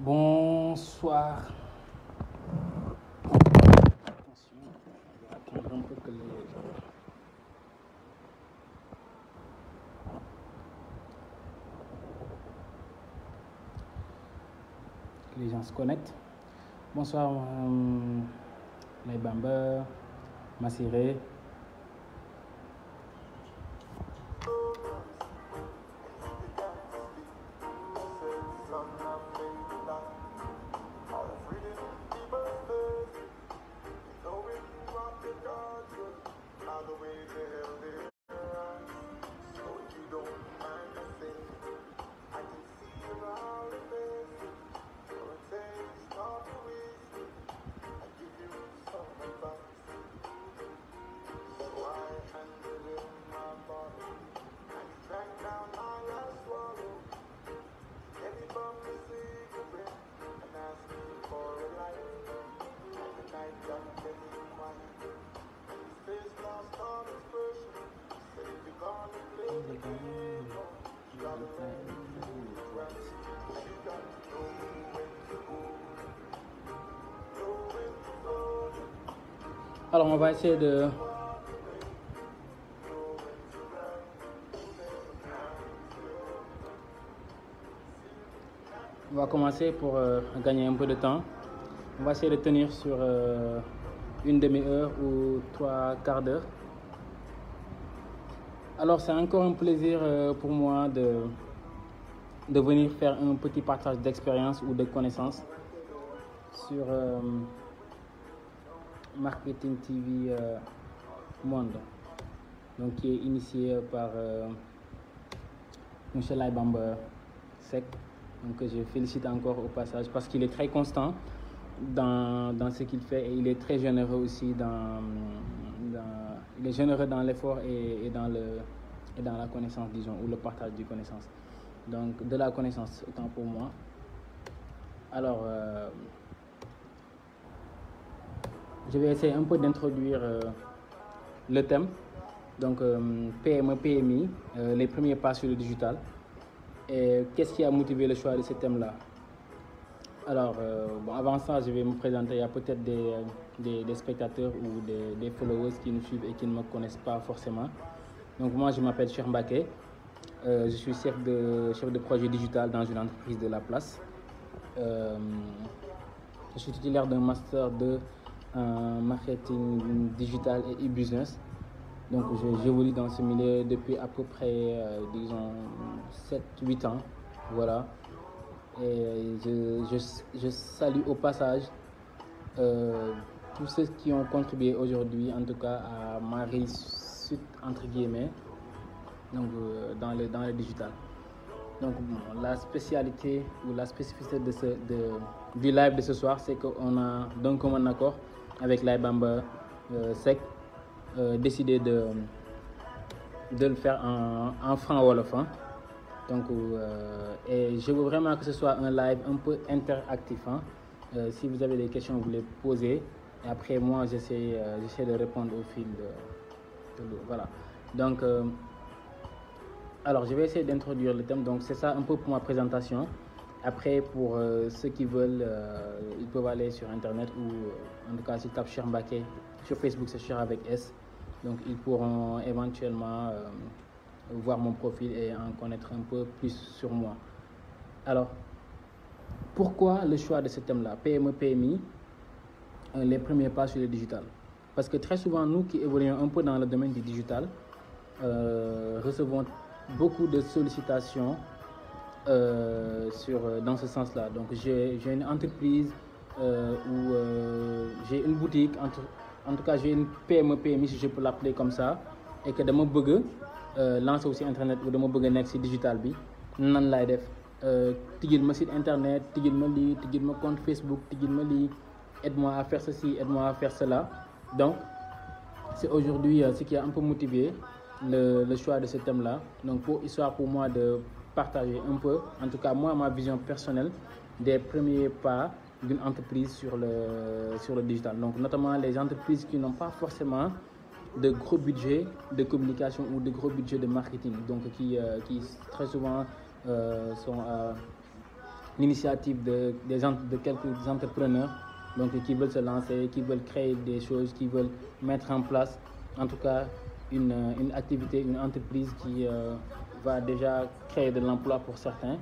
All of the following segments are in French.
Bonsoir. Attention, on va attendre un peu que les gens se connectent. Bonsoir, les Bamba, Massiré. Alors on va essayer de on va commencer pour gagner un peu de temps. On va essayer de tenir sur une demi-heure ou 3/4 d'heure. Alors c'est encore un plaisir pour moi de venir faire un petit partage d'expérience ou de connaissances sur Marketing TV Monde, donc qui est initié par M. Laye Bamba Seck, donc je félicite encore au passage parce qu'il est très constant dans ce qu'il fait et il est très généreux aussi il est généreux dans l'effort et dans la connaissance, disons, ou le partage de connaissances, donc de la connaissance autant pour moi. Alors je vais essayer un peu d'introduire le thème, donc PME, PMI, les premiers pas sur le digital, et qu'est-ce qui a motivé le choix de ce thème-là. Alors, avant ça, je vais me présenter. Il y a peut-être des spectateurs ou des followers qui nous suivent et qui ne me connaissent pas forcément. Donc, moi, je m'appelle Cheikh Mbacké. Je suis chef de projet digital dans une entreprise de la place. Je suis titulaire d'un master de marketing digital et e-business. Donc, j'évolue dans ce milieu depuis à peu près, disons, 7-8 ans. Voilà. Et je salue au passage tous ceux qui ont contribué aujourd'hui, en tout cas, à ma réussite, entre guillemets, donc, dans le digital. Donc, la spécialité ou la spécificité du live de ce soir, c'est qu'on a d'un commun accord avec Laye Bamba Seck décidé de le faire en franc wolof. Donc, et je veux vraiment que ce soit un live un peu interactif. Si vous avez des questions, vous les posez. Et après, moi, j'essaie de répondre au fil de l'eau. Voilà. Donc, alors, je vais essayer d'introduire le thème. Donc, c'est ça un peu pour ma présentation. Après, pour ceux qui veulent, ils peuvent aller sur Internet ou, en tout cas, s'ils tapent Cheikh Mbacké sur Facebook, c'est Cheikh avec S. Donc, ils pourront éventuellement voir mon profil et en connaître un peu plus sur moi. Alors, pourquoi le choix de ce thème-là, PME, PMI, les premiers pas sur le digital? Parce que très souvent, nous qui évoluons un peu dans le domaine du digital, recevons beaucoup de sollicitations dans ce sens-là. Donc, j'ai une entreprise ou j'ai une boutique, en tout cas, j'ai une PME, PMI, si je peux l'appeler comme ça, et que dama bëgg lancer aussi internet ou dama bëgg nekk ci digital bi nan laay def tijjil ma site internet, tijjil ma lii, tijjil ma compte Facebook, tijjil ma lii, aide-moi à faire ceci, aide-moi à faire cela. Donc, c'est aujourd'hui ce qui a un peu motivé le choix de ce thème-là. Donc, histoire pour moi de partager un peu, en tout cas moi, ma vision personnelle des premiers pas d'une entreprise sur le digital. Donc, notamment les entreprises qui n'ont pas forcément de gros budgets de communication ou de gros budgets de marketing, donc qui très souvent sont l'initiative de quelques entrepreneurs donc, qui veulent se lancer, qui veulent créer des choses, qui veulent mettre en place, en tout cas, une activité, une entreprise qui va déjà créer de l'emploi pour certains,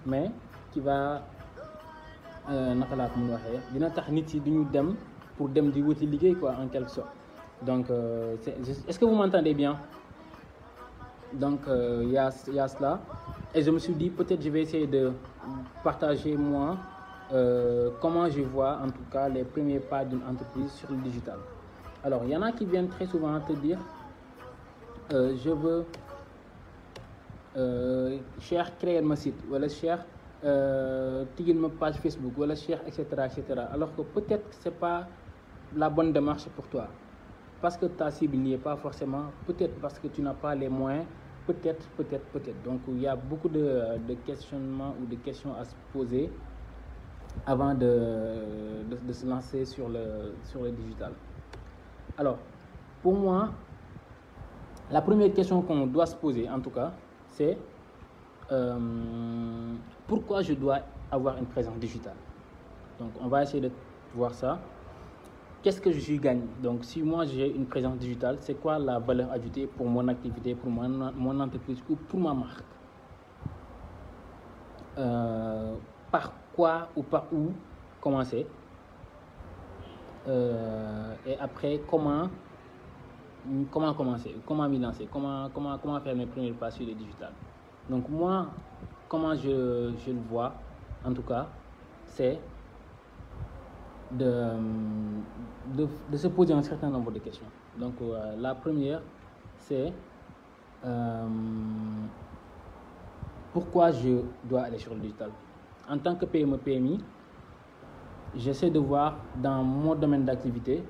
mais qui va dina tax nit yi duñu dem pour dem di wuti liggéey quoi en quelque sorte. Donc est-ce que vous m'entendez bien? Donc il y a cela et je me suis dit peut-être je vais essayer de partager moi comment je vois en tout cas les premiers pas d'une entreprise sur le digital. Alors il y en a qui viennent très souvent te dire je veux cher créer ma site wala cher tijjil ma page Facebook wala cher etc. Alors que peut-être que c'est pas la bonne démarche pour toi parce que ta cible n'y est pas forcément, peut-être parce que tu n'as pas les moyens, peut-être. Donc il y a beaucoup de questionnements ou de questions à se poser avant de se lancer sur le digital. Alors pour moi la première question qu'on doit se poser en tout cas c'est pourquoi je dois avoir une présence digitale. Donc on va essayer de voir ça. Qu'est-ce que je gagne? Donc si moi j'ai une présence digitale, c'est quoi la valeur ajoutée pour mon activité, pour mon entreprise ou pour ma marque? Par quoi ou par où commencer? Et après comment commencer? Comment m'y lancer? Comment faire mes premiers pas sur le digital? Donc moi, comment je le vois, en tout cas, c'est de se poser un certain nombre de questions. Donc la première, c'est pourquoi je dois aller sur le digital? En tant que PME, PMI, j'essaie de voir dans mon domaine d'activité,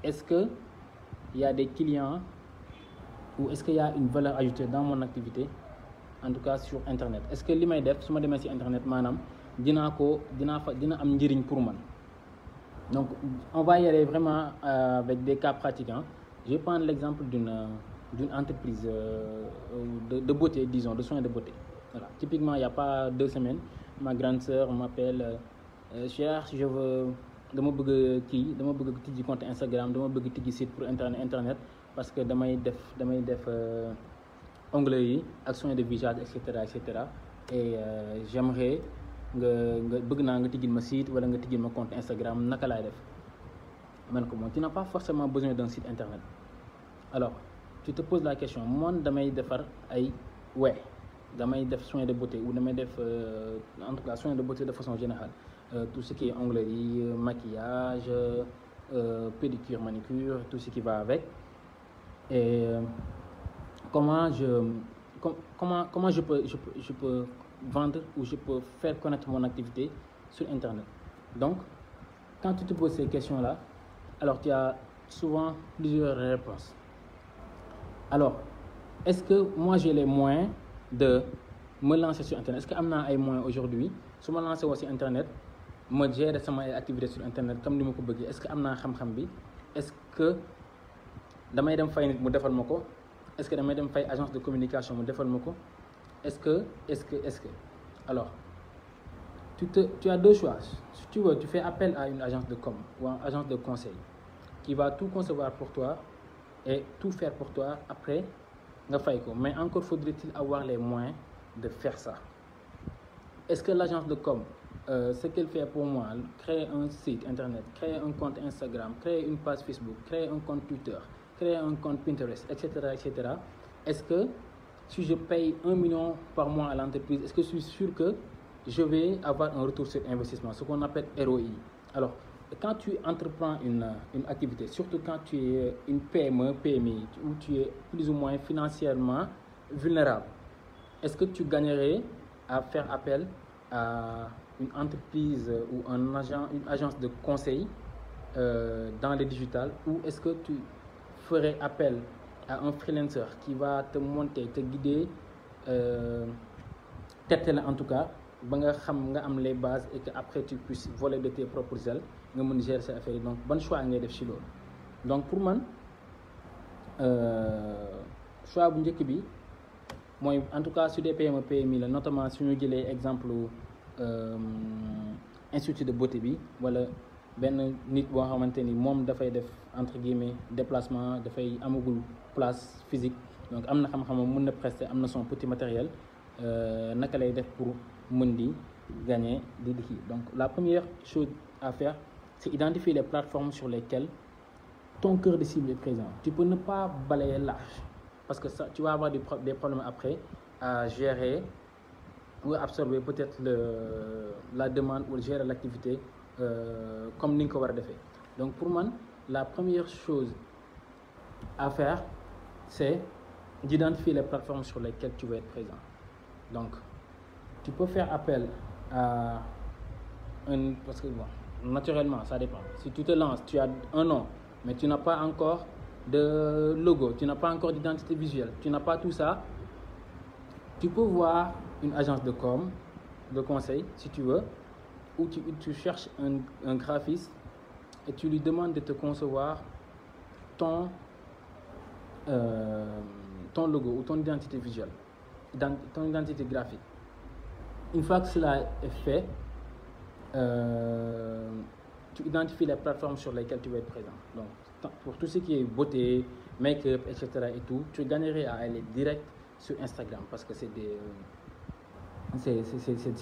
est-ce qu'il y a des clients ou est-ce qu'il y a une valeur ajoutée dans mon activité, en tout cas sur internet? Est-ce que li may def su ma demee ci internet maanaam dina am njëriñ pour man? Donc on va y aller vraiment avec des cas pratiques. Je vais prendre l'exemple d'une entreprise de beauté, disons, de soins de beauté. Voilà. Typiquement, il n'y a pas 2 semaines, ma grande sœur m'appelle Cher, je veux dama bëgg tijji compte Instagram, dama bëgg tijji site pour internet parce que damay def ongles yi ak soin de visage etc. Et j'aimerais nga bëgg naa nga tijjil ma site wala nga tijjil ma compte Instagram, naka laay def? Man ko moom tu n'as pas forcément besoin d'un site internet. Alors tu te poses la question, man damay defar ay damay def soin de beauté ou damay def en tout cas soin de beauté de façon générale, tout ce qui est onglerie, maquillage, pédicure, manicure, tout ce qui va avec. Et comment je peux vendre ou je peux faire connaître mon activité sur internet? Donc quand tu te poses ces questions là, alors tu as souvent plusieurs réponses. Alors est-ce que moi j'ai les moyens de me lancer sur internet? Est-ce que am naa ay moyens aujourd'hui su ma lancer woo sur internet ma gérer sama ay activités sur internet comme ni ma ko bëggee? Est-ce que am naa xam-xam bi? Est-ce que damay dem fay nit mu defal ma ko? Est-ce que damay dem fay agence de communication mu defal ma ko? Est-ce que alors tu as 2 choix. Si tu veux, tu fais appel à une agence de com ou une agence de conseil qui va tout concevoir pour toi et tout faire pour toi après nga fay ko. Mais encore faudrait-il avoir les moyens de faire ça. Est-ce que l'agence de com, ce qu'elle fait pour moi, créer un site internet, créer un compte Instagram, créer une page Facebook, créer un compte Twitter, créer un compte Pinterest, etc. Est-ce que si je paye 1 million par mois à l'entreprise, est-ce que je suis sûr que je vais avoir un retour sur investissement, ce qu'on appelle ROI? Alors quand tu entreprends une activité, surtout quand tu es une PME, PMI, où tu es plus ou moins financièrement vulnérable, est-ce que tu gagnerais à faire appel à une entreprise ou une agence de conseil dans le digital, ou est-ce que tu ferais appel à un freelancer qui va te monter, te guider, t'aider en tout cas, ba nga xam nga am les bases et que après tu puisses voler de tes propres ailes nga mën gérer sa affaire yi. Donc ban choix ngay def ci loolu? Donc pour man choix bu njëkk bi mooy en tout cas sur des PME PMI la notamment suñu jëlee exemple institut de beauté bi wala benn nit boo xamante ni moom dafay def entre guillemets déplacement dafay amagul place physique donc am na xam-xamam mën na prester am na son petit matériel naka lay def pour mën di gagner di kii. Donc la première chose à faire c'est identifier les plateformes sur lesquelles ton cœur de cible est présent. Tu peux ne pas balayer large parce que ça, tu vas avoir des problèmes après à gérer ou absorber peut-être la demande ou gérer l'activité comme ni nga ko war a defee. Donc pour moi, la première chose à faire c'est d'identifier les plateformes sur lesquelles tu veux être présent. Donc tu peux faire appel à parce que bon, naturellement ça dépend. Si tu te lances, tu as un nom mais tu n'as pas encore de logo, tu n'as pas encore d'identité visuelle, tu n'as pas tout ça, tu peux voir une agence de com, de conseil si tu veux, ou tu cherches un graphiste et tu lui demandes de te concevoir ton logo ou ton identité visuelle, ton identité graphique. Une fois que cela est fait, tu identifies les plateformes sur lesquelles tu veux être présent. Donc, pour tout ce qui est beauté, make-up, etc. et tout, tu gagnerais à aller direct sur Instagram parce que c'est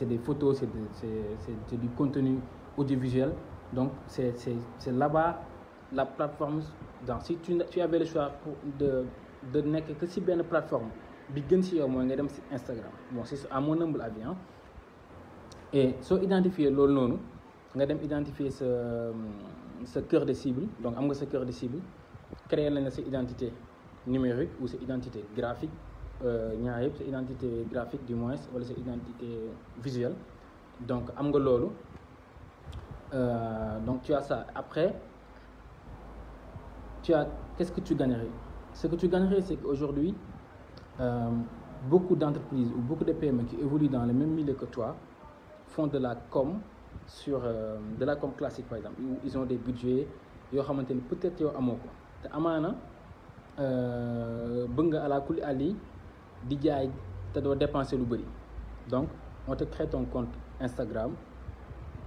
des photos, c'est du contenu audiovisuel. Donc, c'est là-bas la plateforme. Donc, si tu avais le choix de nekk que si benn plateforme bi gën si yow mooy nga dem si Instagram. Bon, c'est à mon humble avis. Et soo identifier loolu noonu nga dem identifier sa cœur de cible. Donc am nga sa cœur de cible créer nañ la sa identité numérique ou sa identité graphique ñaar yëpp sa identité graphique du moins wala sa identité visuelle. Donc am nga loolu donc tu as ça. Après qu'est-ce que tu gagnerais? Ce que tu gagnerais, c'est qu'aujourd'hui beaucoup d'entreprises ou beaucoup de PME qui évoluent dans le même milieu que toi font de la com de la com classique par exemple, où ils ont des budgets yoo xamante ni peut-être yow amoo ko te amaana bëgg nga à la kulli ali di jaay te doo dépenser lu bëri. Donc on te crée ton compte Instagram,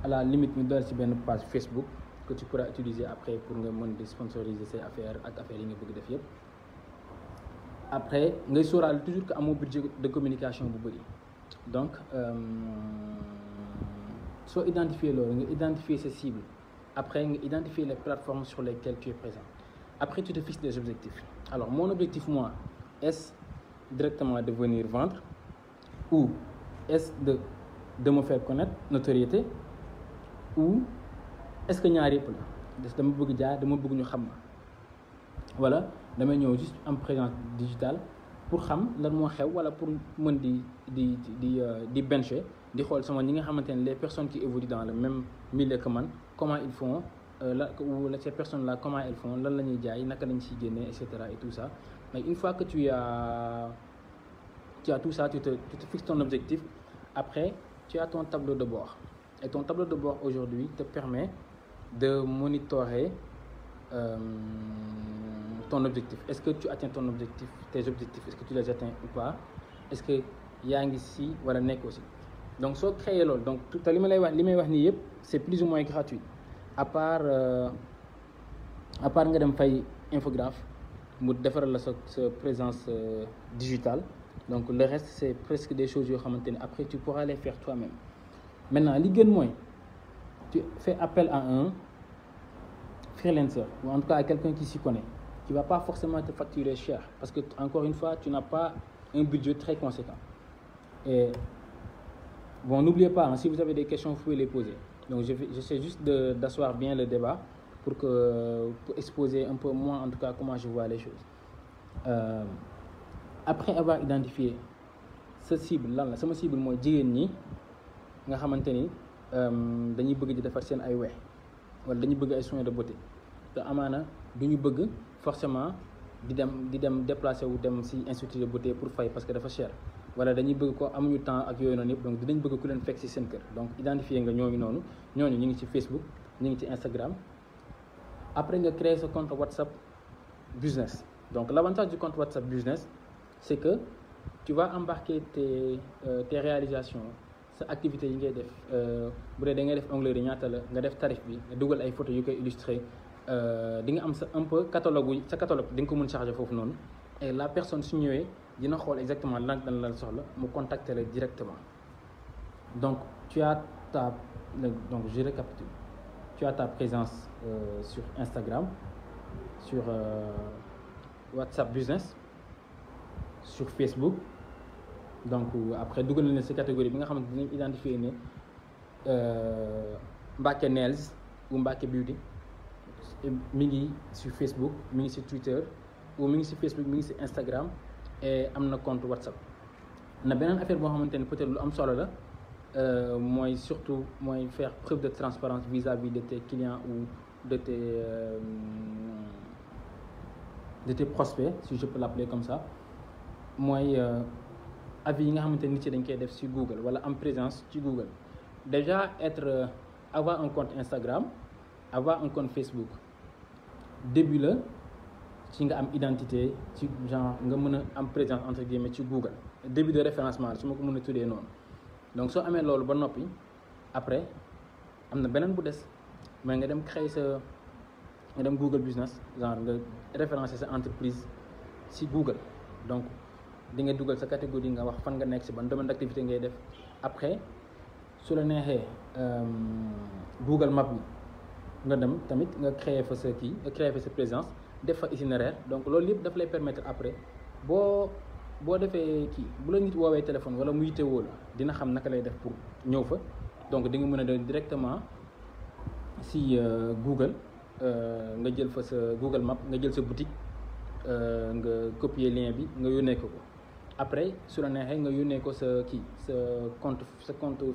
à la limite ñu doon ci benn page Facebook que tu pourras utiliser après pour nga mën di sponsoriser say affaires ak affaires yi nga bëgg def yëpp. Après ngay sóoraale toujours que amoo budget de communication bu bëri. Donc soo identifier loolu nga identifier ses cibles, après nga identifier les plateformes sur lesquelles tu es présent. Après tu te fixes des objectifs. Alors mon objectif moi, est-ce directement de venir vendre ou est-ce de me faire connaître, notoriété, ou est-ce que ñaar yëpp la dama bëgg jaay dama bëgg ñu xam ma wala damay ñëw juste am présence digitale pour xam lan moo xew wala pour mën di bencher di xool sama ñi nga xamante ne les personnes qui évoluent dans le même milieu que man comment ils font ou ces personnes là comment elles font lan la ñuy jaay naka lañ ciy génnee et cetera et tout ça. Mais une fois que tu as tout ça, tu te fixes ton objectif. Après tu as ton tableau de bord et ton tableau de bord aujourd'hui te permet de monitorer ton objectif. Est-ce que tu atteins ton objectif, tes objectifs, est-ce que tu les atteins ou pas? Est-ce que yaa ngi si wala nekk aussi? Donc soo créer loolu donc tout li may wax nii yëpp c'est plus ou moins gratuit à part nga dem fay infographe mu defaral la sa présence digitale. Donc le reste c'est presque des choses yoo xamante ne après tu pourras les faire toi-même. Maintenant li gën mooy tu fais appel à un freelancer ou en tout cas à quelqu'un qui s'y connaît, qui va pas forcément te facturer cher parce que encore une fois tu n'as pas un budget très conséquent. Et bon, n'oubliez pas, si vous avez des questions vous pouvez les poser. Donc j'essaie juste d'asseoir bien le débat pour exposer un peu moi en tout cas comment je vois les choses. Après avoir identifié sa cible lan la sama cible mooy jigéen ñi nga xamante ni dañuy bëgg di defar seen ay weex wala dañuy bëgg ay soins de beauté te amaana duñu bëgg forcément di dem déplacer wu dem ci institut de beauté pour fay parce que dafa cher wala dañuy bëgg ko amuñu temps ak yooyu noonu yëpp donc dinañ bëgg ku leen fekk ci seen kër. Donc identifier nga ñooñu ñu ngi ci Facebook ñu ngi ci Instagram. Après nga créer sa compte WhatsApp business. Donc l'avantage du compte WhatsApp business c'est que tu vas embarquer tes réalisations sa activité yi ngay def bu dee da ngay def onglerie ñaata la nga def tarif bi nga dugal ay photos yu koy illustrer di nga am sa un peu catalogue sa catalogue di nga ko mën charger foofu noonu et la personne su ñëwee dina xool exactement lan la soxla mu contacter la directement. Donc tu as donc je récapitule, tu as ta présence sur Instagram, sur WhatsApp Business, sur Facebook. Donc après dugal na ci catégorie bi nga xamante dinañ identifier ne Mbacké Nails ou Mbacké Beauty mi ngi sur Facebook, mi ngi ci Twitter ou mi ngi ci Facebook, mi ngi ci Instagram et am na compte WhatsApp. na beneen affaire boo xamante ne peut-être lu am solo la mooy surtout mooy faire preuve de transparence vis-à-vis de tes clients ou de tes prospects, si je peux l'appeler comme ça. mooy avis yi nga xamante nit ci dañ koy def ci Google wala am présence ci Google. Déjà avoir un compte Instagram, avoir un compte Facebook début la ci nga am identité ci genre nga mën a am présence entre guillemets ci Google, début de référencement su ma ko mën a tuddee noonu. Donc soo amee loolu ba noppi après am na beneen bu des mooy nga dem créer nga dem Google Business, genre nga référencer sa entreprise ci Google. Donc di nga dugal sa catégorie nga wax fan nga nekk ci ban domaine d'activité ngay def. Après su la neexee Google Map bi nga dem tamit nga créer fa sa présence def fa itinéraire. Donc loolu yëpp daf lay permettre après boo defee bu la nit woowee téléphone wala mu yittewoo la dina xam naka lay def pour ñëw fa. Donc di nga mën a dem directement ci Google nga jël fa sa Google Map, nga jël sa boutique nga copier lien bi nga yónnee ko. Après su la neexee nga yónnee ko sa compte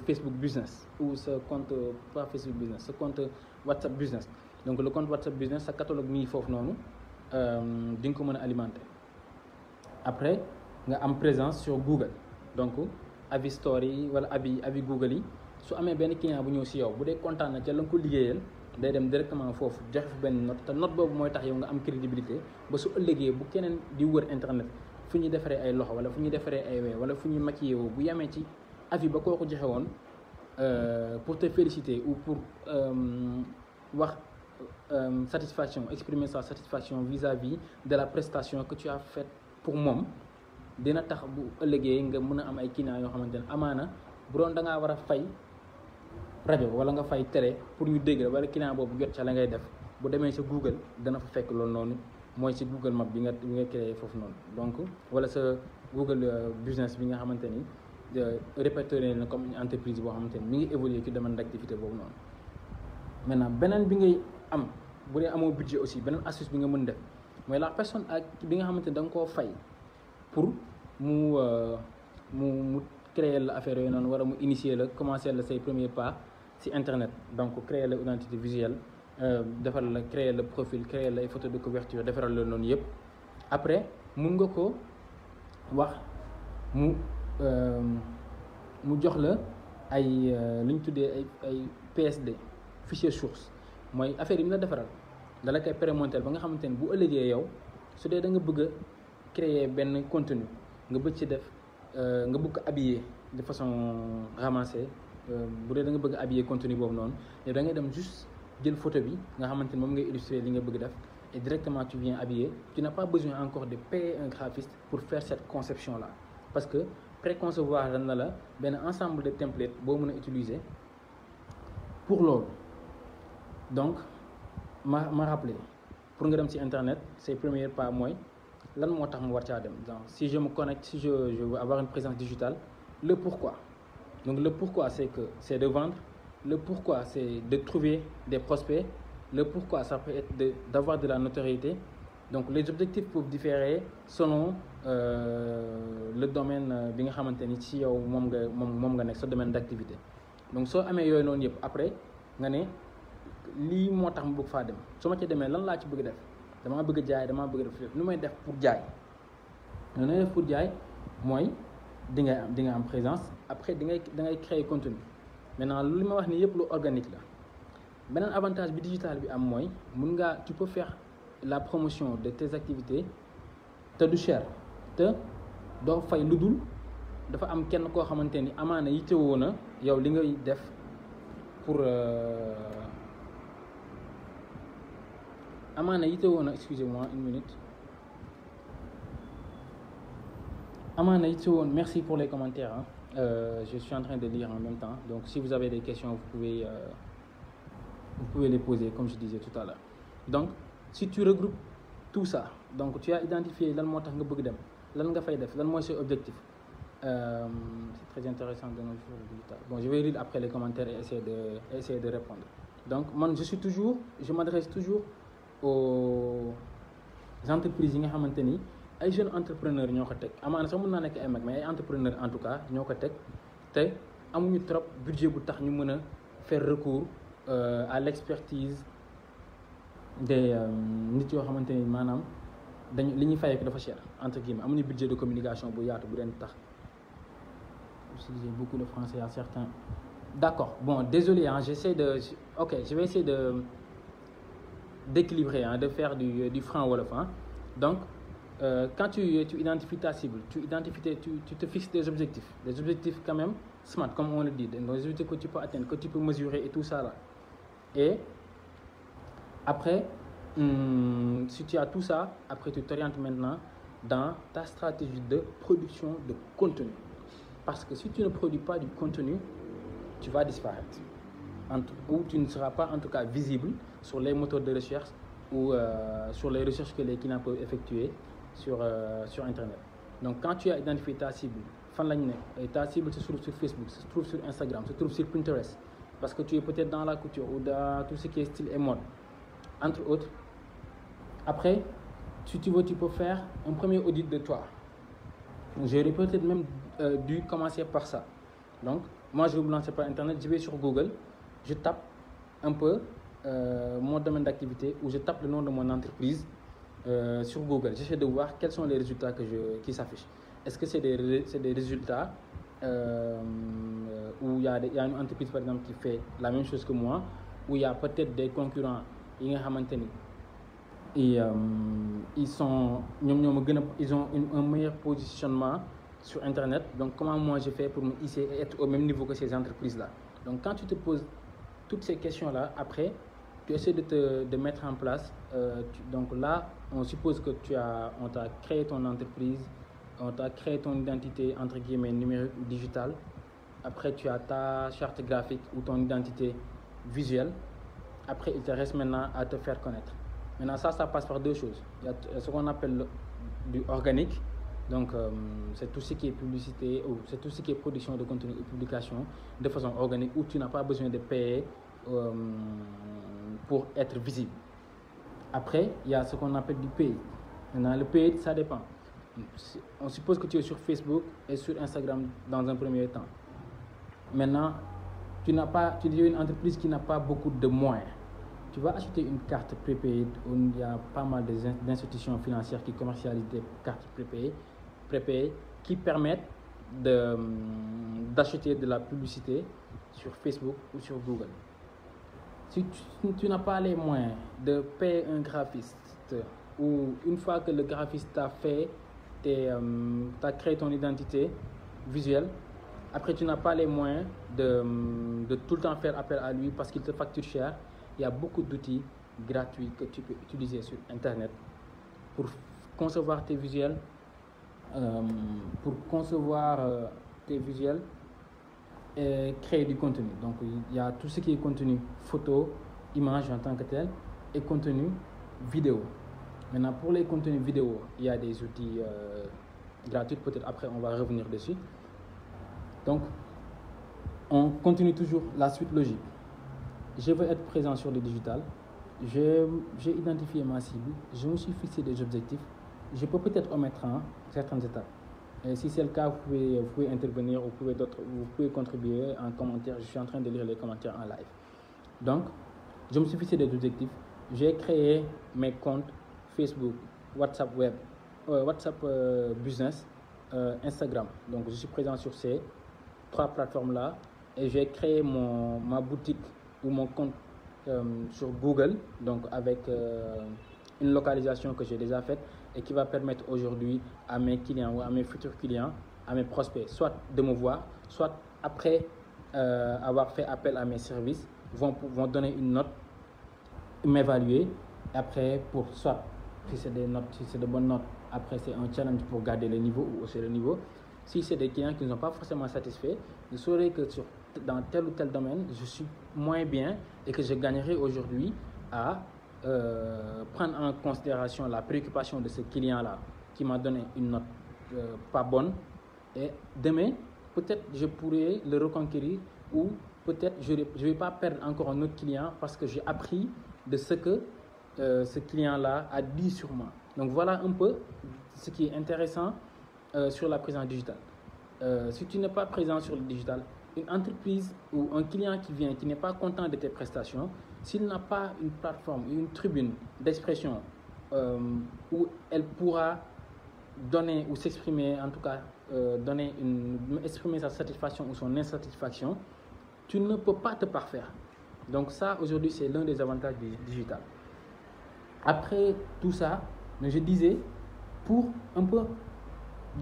Facebook Business ou sa compte pas Facebook Business, sa compte WhatsApp Business. Donc le compte WhatsApp Business sa catalogue mi ngi foofu noonu di nga ko mën a alimenter. Après nga am présence sur Google, donc avis story wala avis Google yi su amee benn client bu ñëw ci yow bu dee kontaan na ca la nga ko liggéeyal day dem directement foofu joxe fa benn note te note boobu mooy tax yow nga am crédibilité ba su ëllëgee bu keneen di wër internet fu ñuy defaree ay loxo wala fu ñuy defaree ay wee wala fu ñuy maquillé woo bu yamee ci avis ba kooku joxe woon pour te féliciter ou pour wax exprimer sa satisfaction vis-à-vis de la prestation que tu as faite pour moom, dina tax bu ëllëgee nga mën a am ay clients yoo xamante ne amaana bu doon da ngaa war a fay rajo wala nga fay télé pour ñu dégg wala client boobu jot ca la ngay def bu demee sa Google dana fa fekk loolu noonu mooy ci Google Map bi nga créé foofu noonu. Donc wala sa Google Business bi nga xamante ni répertorié na comme une entreprise boo xamante ni mi ngi évoluer ci domaine d'activité boobu noonu. Maintenant beneen bi ngay am bu dee amoo budget aussi beneen astuce bi nga mën def mooy la personne ak bi nga xamante ni da nga koo fay pour mu créer la affaire yooyu noonu wala mu initier la commencer la say premiers pas ci internet. Donc créer la identité visuelle, defal la créer le profil, créer la ay photo de couverture, defaral la noonu yëpp. Après mun nga ko wax mu jox la ay lu ñu tuddee ay PSD, fichier source, mooy affaire yi mu la defaral dala koy prémonter ba nga xamante ni bu ëllëgee yow su dee da nga bëgg a créer benn contenu nga bëgg ci def nga bëgg ko habiller de façon ramassée, bu dee da nga bëgg a habiller contenu boobu noonu yow da ngay dem juste jël photo bi nga xamante ni moom ngay illustrer li nga bëgg def et directement tu viens habiller. Tu n'as pas besoin encore de payer un graphiste pour faire cette conception là, parce que préconcevoir na la benn ensemble de templates boo mën a utiliser pour loolu. Donc ma rappeler pour nga dem ci internet ses premiers pas mooy lan moo tax mu war caa dem. Donc si je me connecte, si je veux avoir une présence digitale, le pourquoi. Donc le pourquoi c'est de vendre, le pourquoi c'est de trouver des prospects, le pourquoi ça peut être d'avoir de la notoriété. Donc les objectifs peuvent différer selon le domaine bi nga xamante ni ci yow moom nga nekk sa domaine d'activité. Donc soo amee yooyu noonu yëpp après nga ne lii moo tax mu bëgg faa dem, su ma ci demee lan laa ci bëgg def, damaa bëgg a jaay, damaa bëgg def nu may def pour jaay. nu may def pour jaay mooy di nga am présence. Après da ngay créer contenu. Maintenant li ma wax ni yëpp lu organique la. Beneen avantage bi digital bi am mooy tu peux faire la promotion de tes activités te du cher te doo fay lu dul dafa am kenn koo xamante ni amaana yittewoo na yow li ngay def pour amaana yittewoo na excusez-moi une minute amaana yittewoo merci pour les commentaires hein. Je suis en train de lire en même temps donc si vous avez des questions vous pouvez les poser comme je disais tout à l'heure donc si tu regroupes tout ça donc tu as identifié lan moo tax nga bëgg dem lan nga fay def lan mooy sa objectif c'est très intéressant de nos jours digital bon je vais lire après les commentaires et essayer de répondre donc man je m'adresse toujours aux entreprises yi nga xamante ni ay jeunes entrepreneurs ñoo ko teg amaana sax mën naa nekk ay mag mais ay entrepreneurs en tout cas ñoo ko teg te amuñu trop budget bu tax ñu mën a faire recours à l'expertise des nit yoo xamante ni maanaam dañu li ñuy fayee ko dafa cher entre guillemets amuñu budget de communication bu yaatu bu leen tax utiliser beaucoup de français à certains d'accord bon désolé hein je vais essayer d'équilibrer de faire du franc wolof donc quand tu identifies ta cible tu te fixes des objectifs quand même smart comme on le dit des objectifs que tu peux atteindre que tu peux mesurer et tout ça là et après si tu as tout ça après tu t'orientes maintenant dans ta stratégie de production de contenu parce que si tu ne produis pas du contenu tu vas disparaître ou tu ne seras pas en tout cas visible sur les moteurs de recherche ou sur les recherches que les clients peuvent effectuer sur internet donc quand tu as identifié ta cible fan lañ nekk ta cible se trouve sur Facebook se trouve sur Instagram se trouve sur Pinterest parce que tu es peut-être dans la couture ou dans tout ce qui est style et mode entre autres après si tu veux tu peux faire un premier audit de toi j'aurais peut-être même dû commencer par ça donc moi je vais me lancer par internet je vais sur Google je tape un peu mon domaine d'activité ou je tape le nom de mon entreprise sur Google j'essaie de voir quels sont les résultats qui s'affichent est-ce que c'est des résultats où il y a une entreprise par exemple qui fait la même chose que moi où il y a peut-être des concurrents yi nga xamante ni ils ont un meilleur positionnement sur internet donc comment moi je fais pour me hisser et être au même niveau que ces entreprises là donc quand tu te poses toutes ces questions là après tu essaies de mettre en place donc là on suppose que on t'a créé ton entreprise on t'a créé ton identité entre guillemets numérique ou digitale après tu as ta charte graphique ou ton identité visuelle après il te reste maintenant à te faire connaître maintenant ça passe par deux choses il y a ce qu'on appelle du organique donc c'est tout ce qui est publicité ou c'est tout ce qui est production de contenu et publication de façon organique où tu n'as pas besoin de payer pour être visible après il y a ce qu'on appelle du paid maintenant le paid ça dépend on suppose que tu es sur Facebook et sur Instagram dans un premier temps maintenant tu es une entreprise qui n'a pas beaucoup de moyens tu vas acheter une carte prépayée où il y a pas mal d'institutions financières qui commercialisent des cartes prépayées qui permettent d'acheter de la publicité sur Facebook ou sur Google. Si tu n'as pas les moyens de payer un graphiste ou une fois que le graphiste t'a fait, t'as créé ton identité visuelle, après tu n'as pas les moyens de tout le temps faire appel à lui parce qu'il te facture cher, il y a beaucoup d'outils gratuits que tu peux utiliser sur Internet pour concevoir tes visuels, et créer du contenu. Donc il y a tout ce qui est contenu photo, image en tant que tel et contenu vidéo. Maintenant pour les contenus vidéo, il y a des outils gratuits, peut-être après on va revenir dessus. Donc on continue toujours la suite logique. Je veux être présent sur le digital, j'ai identifié ma cible, je me suis fixé des objectifs, je peux peut-être omettre certaines étapes. Et si c'est le cas, vous pouvez intervenir, vous pouvez contribuer en commentaire. Je suis en train de lire les commentaires en live. Donc, je me suis fixé des objectifs. J'ai créé mes comptes Facebook, WhatsApp Web, WhatsApp Business, Instagram. Donc, je suis présent sur ces 3 plateformes-là. Et j'ai créé ma boutique ou mon compte sur Google, donc avec une localisation que j'ai déjà faite. et qui va permettre aujourd'hui à mes clients ou à mes futurs clients, à mes prospects, soit de me voir, soit après avoir fait appel à mes services, vont donner une note, m'évaluer. Après, pour soit, si c'est des notes, si c'est de bonnes notes, après c'est un challenge pour garder le niveau ou hausser le niveau. Si c'est des clients qui ne sont pas forcément satisfaits, je saurai que dans tel ou tel domaine, je suis moins bien et que je gagnerai aujourd'hui à prendre en considération la préoccupation de ce client-là qui m'a donné une note pas bonne. Et demain, peut-être je pourrais le reconquérir ou peut-être je ne vais pas perdre encore un autre client parce que j'ai appris de ce que ce client-là a dit sur moi. Donc voilà un peu ce qui est intéressant sur la présence digitale. Si tu n'es pas présent sur le digital, une entreprise ou un client qui vient, qui n'est pas content de tes prestations, s'il n'a pas une plateforme, une tribune d'expression où elle pourra donner ou s'exprimer, en tout cas exprimer sa satisfaction ou son insatisfaction, tu ne peux pas te parfaire. Donc ça, aujourd'hui, c'est l'un des avantages du digital. Après tout ça, je disais, pour un peu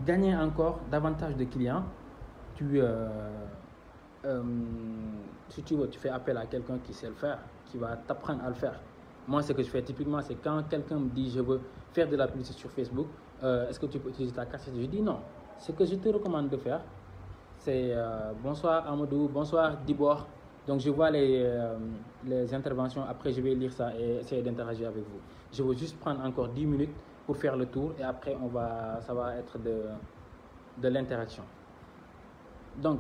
gagner encore davantage de clients, si tu veux, tu fais appel à quelqu'un qui sait le faire, qui va t'apprendre à le faire. Moi, ce que je fais typiquement, c'est quand quelqu'un me dit je veux faire de la publicité sur Facebook, est-ce que tu peux utiliser ta carte? Je dis non. Ce que je te recommande de faire, c'est bonsoir Amadou, bonsoir Dibor. Donc je vois les interventions, après je vais lire ça et essayer d'interagir avec vous. Je veux juste prendre encore 10 minutes pour faire le tour et après ça va être de l'interaction. Donc,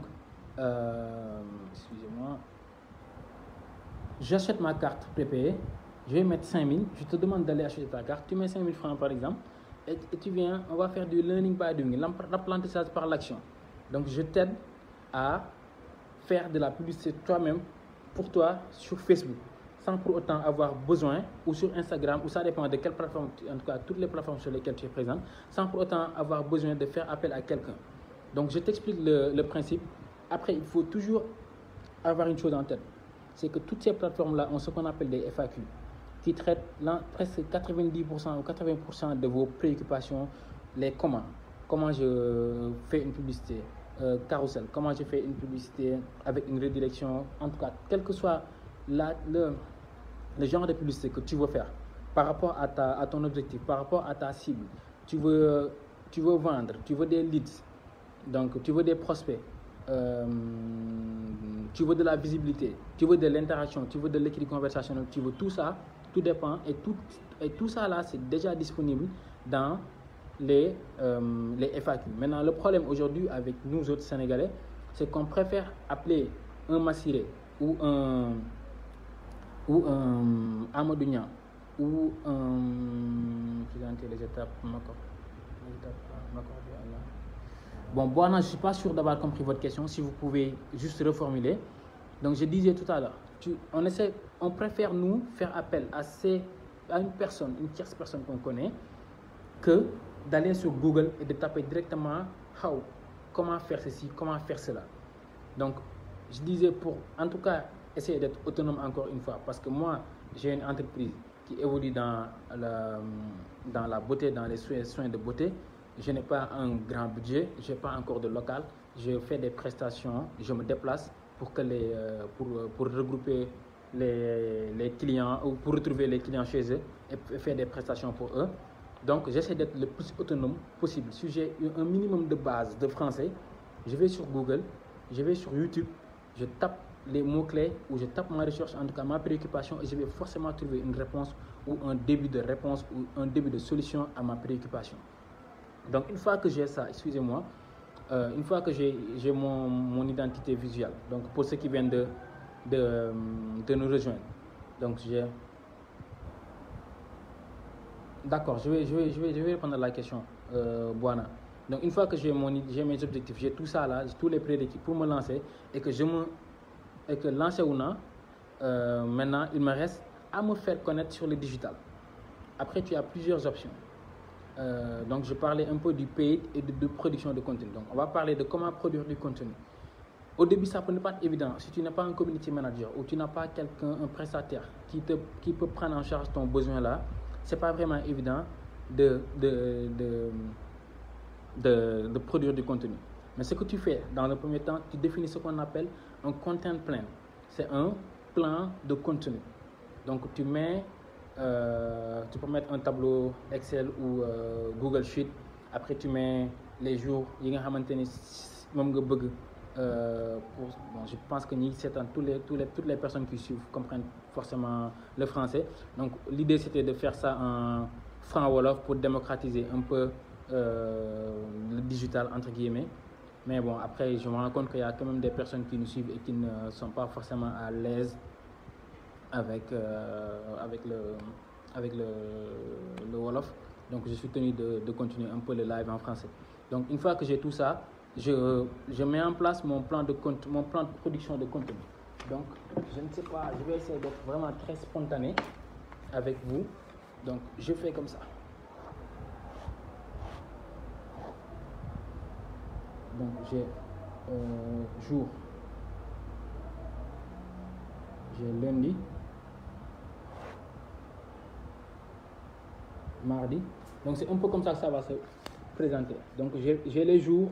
excusez-moi, j'achète ma carte prépayée, je vais mettre 5000, je te demande d'aller acheter ta carte, tu mets 5000 francs par exemple, et tu viens, on va faire du learning by doing, l'apprentissage par l'action. Donc je t'aide à faire de la publicité toi-même, pour toi, sur Facebook, sans pour autant avoir besoin, ou sur Instagram, ou ça dépend de quelle plateforme, en tout cas toutes les plateformes sur lesquelles tu es présent, sans pour autant avoir besoin de faire appel à quelqu'un. Donc je t'explique le principe. Après, il faut toujours avoir une chose en tête, c'est que toutes ces plateformes-là ont ce qu'on appelle des FAQ, qui traitent presque 90% ou 80% de vos préoccupations, les comment je fais une publicité, carousel, comment je fais une publicité avec une redirection, en tout cas, quel que soit le genre de publicité que tu veux faire, par rapport à ton objectif, par rapport à ta cible, tu veux vendre, tu veux des leads, donc tu veux des prospects, tu veux de la visibilité, tu veux de l'interaction, tu veux de l'écrit conversationnel, tu veux tout ça, tout dépend, et tout ça là c'est déjà disponible dans les FAQ. Maintenant, le problème aujourd'hui avec nous autres Sénégalais, c'est qu'on préfère appeler un Massiré ou un Amadou Niang ou présenter les étapes Bon, Boana, je ne suis pas sûr d'avoir compris votre question. Si vous pouvez juste reformuler. Donc, je disais tout à l'heure, on préfère nous faire appel à une personne, une tierce personne qu'on connaît, que d'aller sur Google et de taper directement comment faire ceci, comment faire cela. Donc, je disais pour, en tout cas, essayer d'être autonome encore une fois, parce que moi, j'ai une entreprise qui évolue dans la beauté, dans les soins de beauté. Je n'ai pas un grand budget, je n'ai pas encore de local. Je fais des prestations, je me déplace pour regrouper les clients ou pour retrouver les clients chez eux et faire des prestations pour eux. Donc, j'essaie d'être le plus autonome possible. Si j'ai un minimum de base de français, je vais sur Google, je vais sur YouTube, je tape les mots-clés ou je tape ma recherche, en tout cas ma préoccupation, et je vais forcément trouver une réponse ou un début de réponse ou un début de solution à ma préoccupation. Donc, une fois que j'ai ça, excusez-moi, une fois que j'ai mon identité visuelle, donc pour ceux qui viennent de nous rejoindre, donc d'accord, je vais répondre à la question, Boana. Donc, une fois que j'ai mes objectifs, j'ai tout ça là, j'ai tous les prérequis pour me lancer et que lancer ou non, maintenant, il me reste à me faire connaître sur le digital. Après, tu as plusieurs options. Donc, je parlais un peu du paid et de production de contenu. Donc, on va parler de comment produire du contenu. Au début, ça peut ne pas être évident. Si tu n'as pas un community manager ou tu n'as pas quelqu'un, un prestataire qui peut prendre en charge ton besoin là, c'est pas vraiment évident. de produire du contenu. Mais ce que tu fais, dans le premier temps, tu définis ce qu'on appelle un content plan. C'est un plan de contenu. Donc, tu peux mettre un tableau Excel ou Google Sheet. Après, tu mets les jours. Je pense que toutes les personnes qui suivent comprennent forcément le français. Donc, l'idée, c'était de faire ça en franc wolof pour démocratiser un peu le digital, entre guillemets. Mais bon, après, je me rends compte qu'il y a quand même des personnes qui nous suivent et qui ne sont pas forcément à l'aise avec le Wolof. Donc, je suis tenu de continuer un peu le live en français. Donc, une fois que j'ai tout ça, je mets en place mon plan de production de contenu. Donc, je ne sais pas, je vais essayer d'être vraiment très spontané avec vous. Donc, je fais comme ça. Donc, j'ai jour, j'ai lundi, mardi. Donc, c'est un peu comme ça que ça va se présenter. Donc, j'ai les jours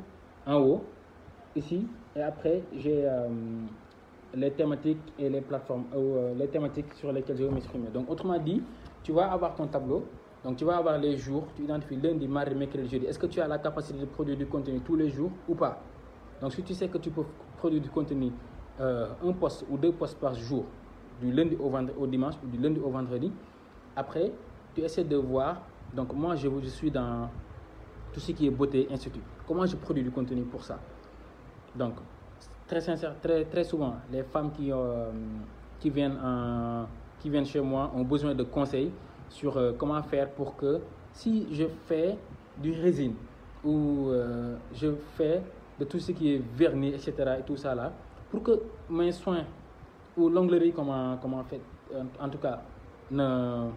en haut, ici, et après, j'ai les thématiques et les plateformes, les thématiques sur lesquelles je vais m'exprimer. Donc, autrement dit, tu vas avoir ton tableau. Donc, tu vas avoir les jours, tu identifies lundi, mardi, mercredi, jeudi. Est-ce que tu as la capacité de produire du contenu tous les jours ou pas? Donc, si tu sais que tu peux produire du contenu, un post ou 2 posts par jour, du lundi au dimanche ou du lundi au vendredi, après, tu essaies de voir. Donc, moi, je suis dans tout ce qui est beauté, institut. Comment je produis du contenu pour ça? Donc, très sincère, très souvent, les femmes qui viennent chez moi ont besoin de conseils sur comment faire pour que si je fais du résine ou je fais de tout ce qui est vernis, etc. et tout ça là, pour que mes soins ou l'onglerie, comment fait, en tout cas, ne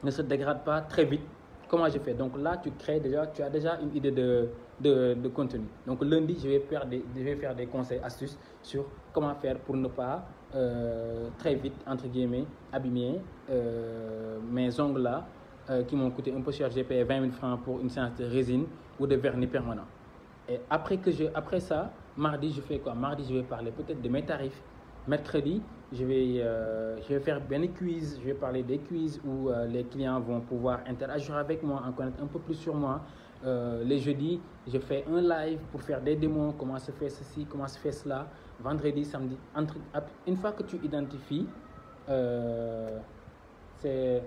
se dégrade pas très vite. Comment je fais? Donc là, tu as déjà une idée de contenu. Donc lundi, je vais faire des conseils, astuces sur comment faire pour ne pas très vite, entre guillemets, abîmer mes ongles là qui m'ont coûté un peu cher. J'ai payé 20 000 francs pour une séance de résine ou de vernis permanent. Et après ça, mardi, je fais quoi? Mardi, je vais parler peut-être de mes tarifs. Mercredi, je vais faire bien des quiz. Je vais parler des quiz où les clients vont pouvoir interagir avec moi, en connaître un peu plus sur moi. Les jeudis, je fais un live pour faire des démos, comment se fait ceci, comment se fait cela. Vendredi, samedi. Une fois que tu identifies, c'est...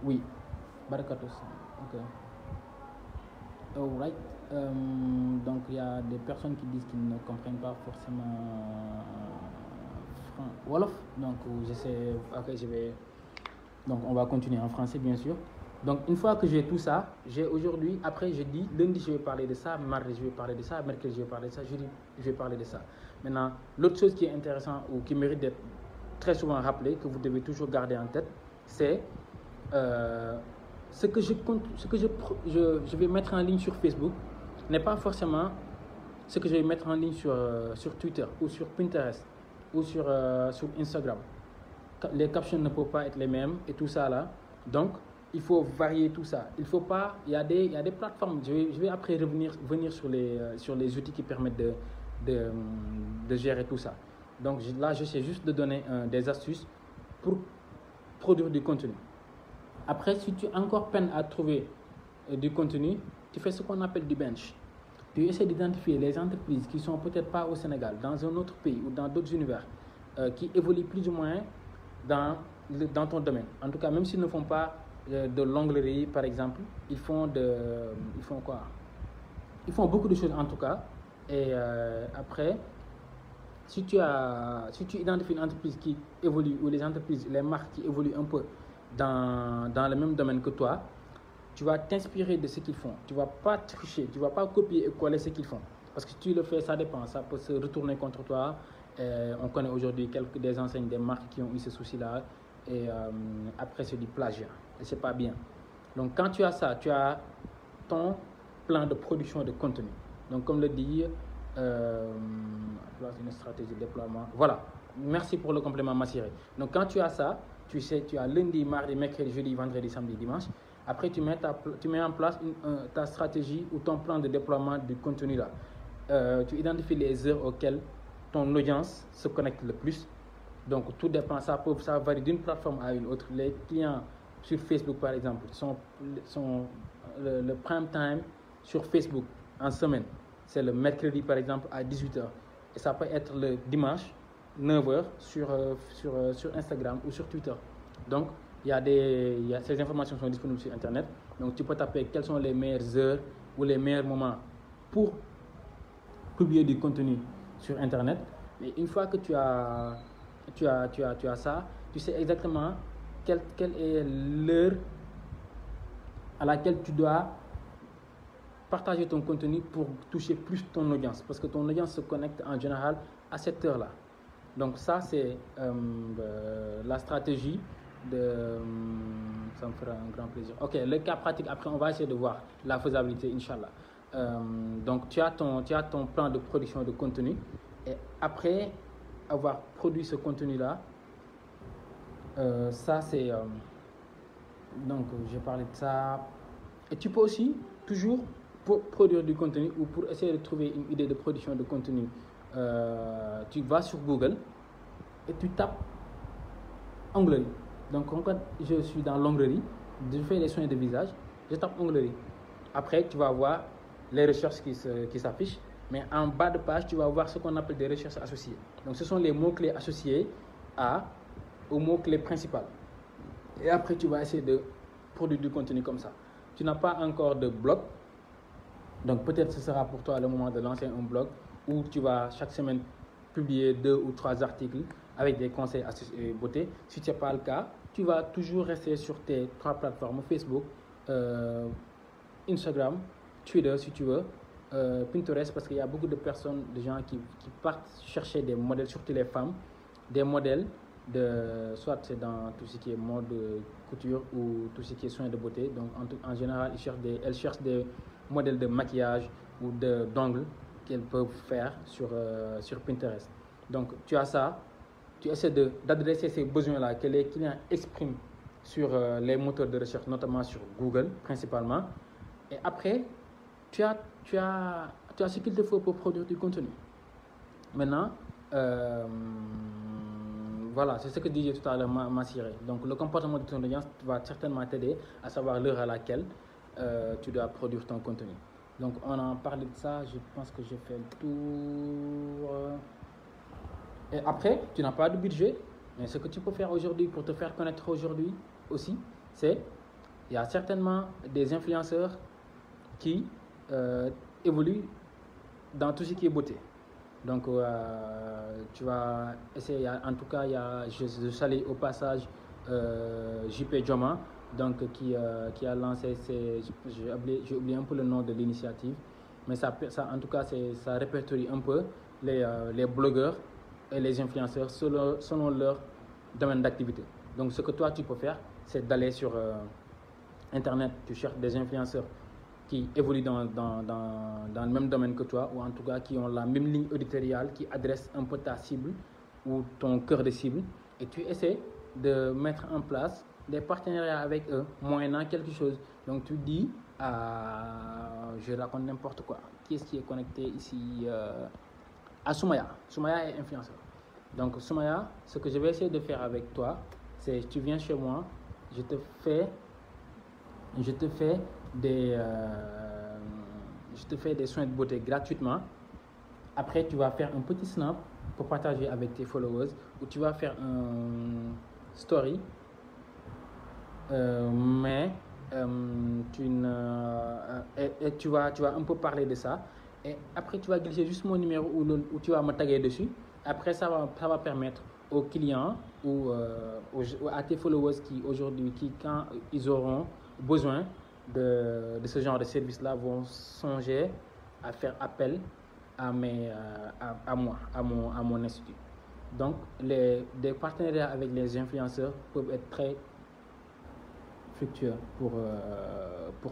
Oui, Barakatos. Ok. Alright. Donc il y a des personnes qui disent qu'ils ne comprennent pas forcément Wolof. Donc donc on va continuer en français bien sûr. Donc une fois que j'ai tout ça, j'ai aujourd'hui, après je dis lundi je vais parler de ça, mardi je vais parler de ça, mercredi je vais parler de ça, jeudi je vais parler de ça. Maintenant, l'autre chose qui est intéressante ou qui mérite d'être très souvent rappelé, que vous devez toujours garder en tête, c'est ce que je vais mettre en ligne sur Facebook n'est pas forcément ce que je vais mettre en ligne sur Twitter ou sur Pinterest ou sur Instagram. Les captions ne peuvent pas être les mêmes et tout ça là. Donc, il faut varier tout ça. Il faut pas. Il y a des plateformes. Je vais après venir sur les outils qui permettent de gérer tout ça. Donc là, j'essaie juste de donner des astuces pour produire du contenu. Après, si tu as encore peine à trouver du contenu, tu fais ce qu'on appelle du bench. Tu essaies d'identifier les entreprises qui sont peut-être pas au Sénégal, dans un autre pays ou dans d'autres univers, qui évoluent plus ou moins dans ton domaine. En tout cas, même s'ils ne font pas de l'onglerie, par exemple, ils font quoi? Ils font beaucoup de choses en tout cas. Et après, si tu identifies une entreprise qui évolue ou les marques qui évoluent un peu dans le même domaine que toi, tu vas t'inspirer de ce qu'ils font. Tu ne vas pas tricher, tu ne vas pas copier et coller ce qu'ils font. Parce que si tu le fais, ça dépend, ça peut se retourner contre toi. On connaît aujourd'hui des enseignes, des marques qui ont eu ce souci-là. Et après, c'est du plagiat. Et ce n'est pas bien. Donc, quand tu as ça, tu as ton plan de production de contenu. Donc, comme le dit, une stratégie de déploiement. Voilà. Merci pour le complément, Massiré. Donc, quand tu as ça, tu sais, tu as lundi, mardi, mercredi, jeudi, vendredi, samedi, dimanche. Après, tu mets en place ta stratégie ou ton plan de déploiement du contenu là. Tu identifies les heures auxquelles ton audience se connecte le plus. Donc, tout dépend, ça varie d'une plateforme à une autre. Les clients sur Facebook, par exemple, le prime time sur Facebook en semaine, c'est le mercredi, par exemple, à 18h. Et ça peut être le dimanche, 9h, sur Instagram ou sur Twitter. Donc, ces informations sont disponibles sur Internet. Donc, tu peux taper quelles sont les meilleures heures ou les meilleurs moments pour publier du contenu sur Internet. Mais une fois que tu as ça, tu sais exactement quelle est l'heure à laquelle tu dois partager ton contenu pour toucher plus ton audience. Parce que ton audience se connecte en général à cette heure-là. Donc ça, c'est la stratégie ça me fera un grand plaisir. Ok, le cas pratique, après on va essayer de voir la faisabilité, Inch'Allah. Donc tu as ton plan de production de contenu et après avoir produit ce contenu-là, ça c'est... donc j'ai parlé de ça. Et tu peux aussi toujours produire du contenu ou pour essayer de trouver une idée de production de contenu, tu vas sur Google et tu tapes onglerie. Donc quand je suis dans l'onglerie, je fais des soins de visage, je tape onglerie. Après, tu vas voir les recherches qui s'affichent, mais en bas de page, tu vas voir ce qu'on appelle des recherches associées. Donc ce sont les mots-clés associés aux mots-clés principaux. Et après, tu vas essayer de produire du contenu comme ça. Tu n'as pas encore de blog, donc peut-être ce sera pour toi le moment de lancer un blog où tu vas chaque semaine publier 2 ou 3 articles avec des conseils associés beauté. Si ce n'est pas le cas, tu vas toujours rester sur tes 3 plateformes, Facebook, Instagram, Twitter si tu veux, Pinterest, parce qu'il y a beaucoup de personnes, de gens qui partent chercher des modèles, surtout les femmes, des modèles soit c'est dans tout ce qui est mode couture ou tout ce qui est soins de beauté. Donc en général, elles cherchent des modèles de maquillage ou d'ongles qu'elles peuvent faire sur Pinterest. Donc tu as ça, tu essaies d'adresser ces besoins-là que les clients expriment sur les moteurs de recherche, notamment sur Google principalement. Et après, tu as ce qu'il te faut pour produire du contenu. Maintenant, voilà, c'est ce que disait tout à l'heure Massiré. Donc le comportement de ton audience va certainement t'aider à savoir l'heure à laquelle tu dois produire ton contenu. Donc on a parlé de ça, je pense que j'ai fait le tour. Et après, tu n'as pas de budget, mais ce que tu peux faire aujourd'hui pour te faire connaître aujourd'hui aussi, c'est il y a certainement des influenceurs qui évoluent dans tout ce qui est beauté. Donc tu vas essayer, en tout cas, je salue au passage JP Joma, donc, qui a lancé, j'ai oublié un peu le nom de l'initiative, mais ça en tout cas, ça répertorie un peu les blogueurs et les influenceurs selon leur domaine d'activité. Donc ce que toi tu peux faire, c'est d'aller sur Internet, tu cherches des influenceurs qui évoluent dans le même domaine que toi, ou en tout cas qui ont la même ligne éditoriale, qui adressent un peu ta cible ou ton cœur de cible, et tu essaies de mettre en place des partenariats avec eux, moyennant quelque chose. Donc tu dis, je raconte n'importe quoi, qui est-ce qui est connecté ici à Soumaya. Soumaya est influenceur. Donc Soumaya, ce que je vais essayer de faire avec toi, c'est tu viens chez moi, je te fais des soins de beauté gratuitement. Après, tu vas faire un petit snap pour partager avec tes followers, ou tu vas faire un story, mais tu vas un peu parler de ça. Et après, tu vas glisser juste mon numéro où tu vas me taguer dessus. Après, ça va permettre aux clients ou à tes followers quand ils auront besoin de ce genre de service-là, vont songer à faire appel à moi, à mon institut. Donc, des partenariats avec les influenceurs peuvent être très fructueux pour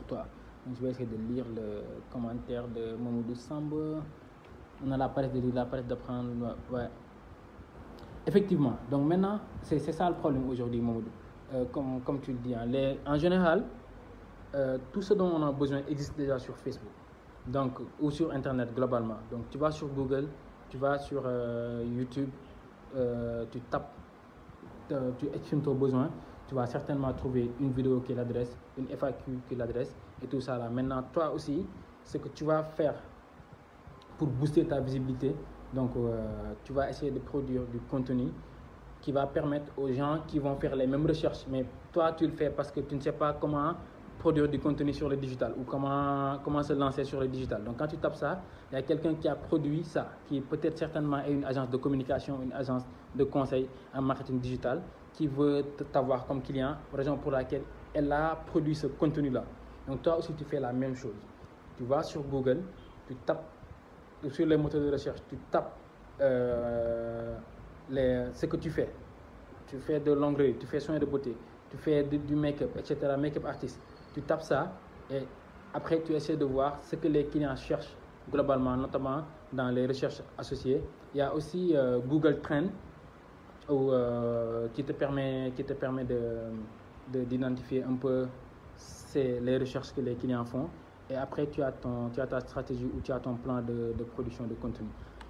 toi. Donc, je vais essayer de lire le commentaire de Mamoudou Samba. On a la paresse de lire, la paresse de prendre. Ouais. Effectivement. Donc maintenant, c'est ça le problème aujourd'hui, Mamadou. Comme tu le dis, hein, en général, tout ce dont on a besoin existe déjà sur Facebook, donc, ou sur Internet globalement. Donc tu vas sur Google, tu vas sur YouTube, tu tapes, tu exprimes ton besoin, tu vas certainement trouver une vidéo qui l'adresse, une FAQ qui l'adresse et tout ça là. Maintenant, toi aussi, ce que tu vas faire pour booster ta visibilité, donc tu vas essayer de produire du contenu qui va permettre aux gens qui vont faire les mêmes recherches, mais toi tu le fais parce que tu ne sais pas comment produire du contenu sur le digital ou comment se lancer sur le digital. Donc quand tu tapes ça, il y a quelqu'un qui a produit ça, qui peut-être certainement est une agence de communication, une agence de conseil en marketing digital, qui veut t'avoir comme client, raison pour laquelle elle a produit ce contenu-là. Donc toi aussi tu fais la même chose. Tu vas sur Google, tu tapes sur les moteurs de recherche, tu tapes ce que tu fais. Tu fais de l'onglerie, tu fais soin de beauté, tu fais du make-up, etc., make-up artist. Tu tapes ça et après tu essaies de voir ce que les clients cherchent globalement, notamment dans les recherches associées. Il y a aussi Google Trends qui te permet d'identifier un peu les recherches que les clients font. Et après, tu as ta stratégie ou tu as ton plan de production de contenu.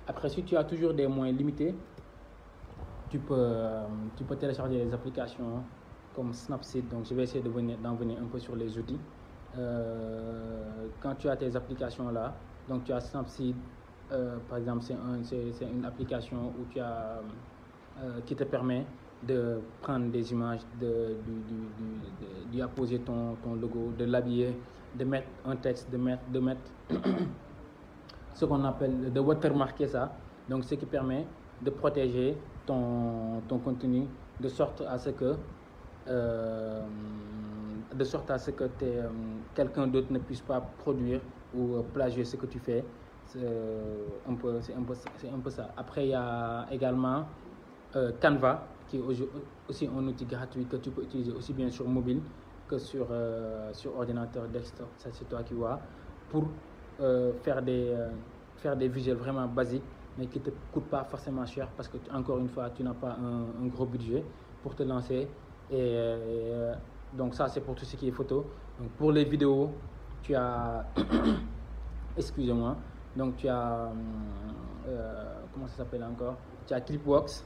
Après, si tu as toujours des moyens limités, tu peux télécharger des applications comme Snapseed. Donc, je vais essayer d'en venir un peu sur les outils. Quand tu as tes applications là, donc tu as Snapseed, par exemple, c'est une application où qui te permet de prendre des images, d'y apposer ton logo, de l'habiller, de mettre un texte, de mettre ce qu'on appelle, de watermarker ça. Donc, ce qui permet de protéger ton contenu de sorte à ce que quelqu'un d'autre ne puisse pas produire ou plagier ce que tu fais. C'est un peu ça. Après, il y a également Canva, qui est aussi un outil gratuit que tu peux utiliser aussi bien sur mobile que sur ordinateur desktop. Ça, c'est toi qui vois, pour faire des visuels vraiment basiques, mais qui ne te coûtent pas forcément cher, parce que encore une fois, tu n'as pas un gros budget pour te lancer. Donc ça, c'est pour tout ce qui est photo. Donc pour les vidéos, tu as excusez-moi, donc tu as comment ça s'appelle encore, tu as Clipworks.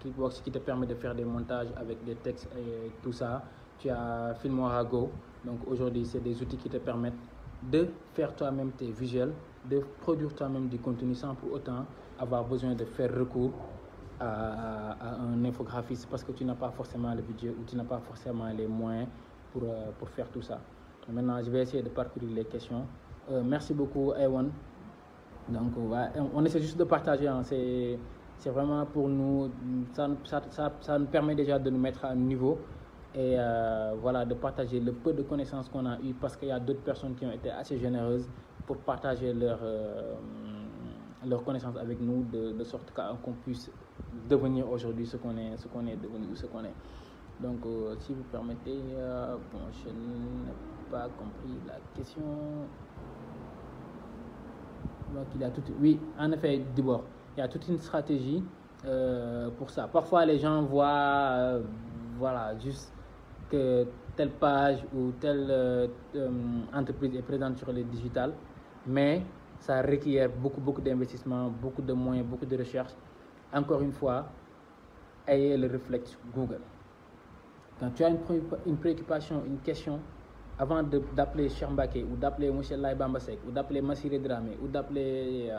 Clipworks qui te permet de faire des montages avec des textes et tout ça. Tu as Filmora Go. Donc aujourd'hui, c'est des outils qui te permettent de faire toi-même tes visuels, de produire toi-même du contenu sans pour autant avoir besoin de faire recours à un infographiste, parce que tu n'as pas forcément le budget ou tu n'as pas forcément les moyens pour faire tout ça. Donc maintenant, je vais essayer de parcourir les questions. Merci beaucoup, Ewan. Donc on essaie juste de partager, hein. C'est vraiment pour nous, ça nous permet déjà de nous mettre à un niveau et voilà, de partager le peu de connaissances qu'on a eu, parce qu'il y a d'autres personnes qui ont été assez généreuses pour partager leurs connaissances avec nous, de sorte qu'on puisse devenir aujourd'hui ce qu'on est devenu ou ce qu'on est. Donc si vous permettez, bon, je n'ai pas compris la question. Donc il y a oui, en effet, Dibor, il y a toute une stratégie pour ça. Parfois, les gens voient, voilà, juste que telle page ou telle entreprise est présente sur le digital, mais ça requiert beaucoup d'investissement, beaucoup de moyens, beaucoup de recherche. Encore une fois, ayez le réflexe Google. Quand tu as une préoccupation, une question, avant d'appeler Chambake ou d'appeler M. Lai Bambasek ou d'appeler Massiré Dramé ou d'appeler